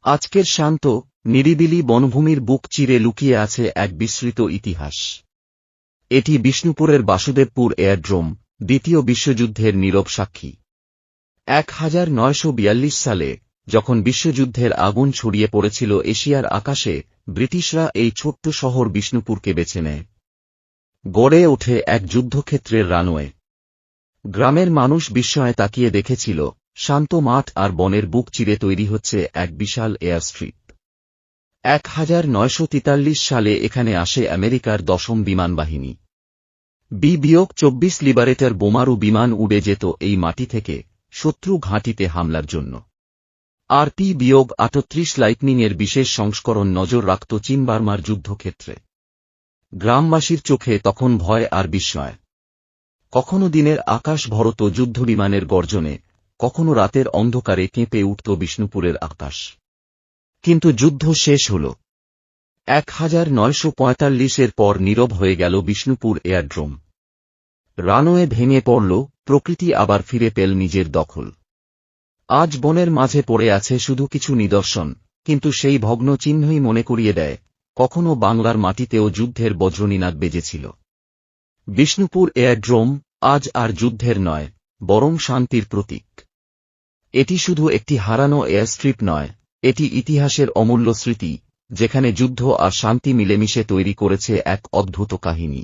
আজকের শান্ত, নিরিবিলি বনভূমির বুক চিরে লুকিয়ে আছে এক বিস্মৃত ইতিহাস। এটি বিষ্ণুপুরের বাসুদেবপুর এয়ারড্রোম, দ্বিতীয় বিশ্বযুদ্ধের নীরব সাক্ষী। 1942 সালে যখন বিশ্বযুদ্ধের আগুন ছড়িয়ে পড়েছিল এশিয়ার আকাশে, ব্রিটিশরা এই ছোট্ট শহর বিষ্ণুপুরকে বেছে নেয়। গড়ে ওঠে এক যুদ্ধক্ষেত্রের রানওয়ে। গ্রামের মানুষ বিস্ময়ে তাকিয়ে দেখেছিল, শান্ত মাঠ আর বনের বুক চিরে তৈরি হচ্ছে এক বিশাল এয়ারস্ট্রিপ। 1943 সালে এখানে আসে আমেরিকার 10ম বিমান বাহিনী। B-24 লিবারেটর বোমারু বিমান উড়ে যেত এই মাটি থেকে শত্রু ঘাঁটিতে হামলার জন্য। RP-38 লাইটনিংয়ের বিশেষ সংস্করণ নজর রাখত চীন বার্মার যুদ্ধক্ষেত্রে। গ্রামবাসীর চোখে তখন ভয় আর বিস্ময়। কখনো দিনের আকাশ ভরত যুদ্ধবিমানের গর্জনে, কখনো রাতের অন্ধকারে কেঁপে উঠত বিষ্ণুপুরের আকাশ। কিন্তু যুদ্ধ শেষ হল। 1945-এর পর নীরব হয়ে গেল বিষ্ণুপুর এয়ারড্রোম। রানওয়ে ভেঙে পড়ল, প্রকৃতি আবার ফিরে পেল নিজের দখল। আজ বনের মাঝে পড়ে আছে শুধু কিছু নিদর্শন, কিন্তু সেই ভগ্ন চিহ্নই মনে করিয়ে দেয়, কখনো বাংলার মাটিতেও যুদ্ধের বজ্রনিনাদ বেজেছিল। বিষ্ণুপুর এয়ারড্রোম আজ আর যুদ্ধের নয়, বরং শান্তির প্রতীক। এটি শুধু একটি হারানো এয়ারস্ট্রিপ নয়, এটি ইতিহাসের অমূল্য স্মৃতি, যেখানে যুদ্ধ আর শান্তি মিলেমিশে তৈরি করেছে এক অদ্ভুত কাহিনী।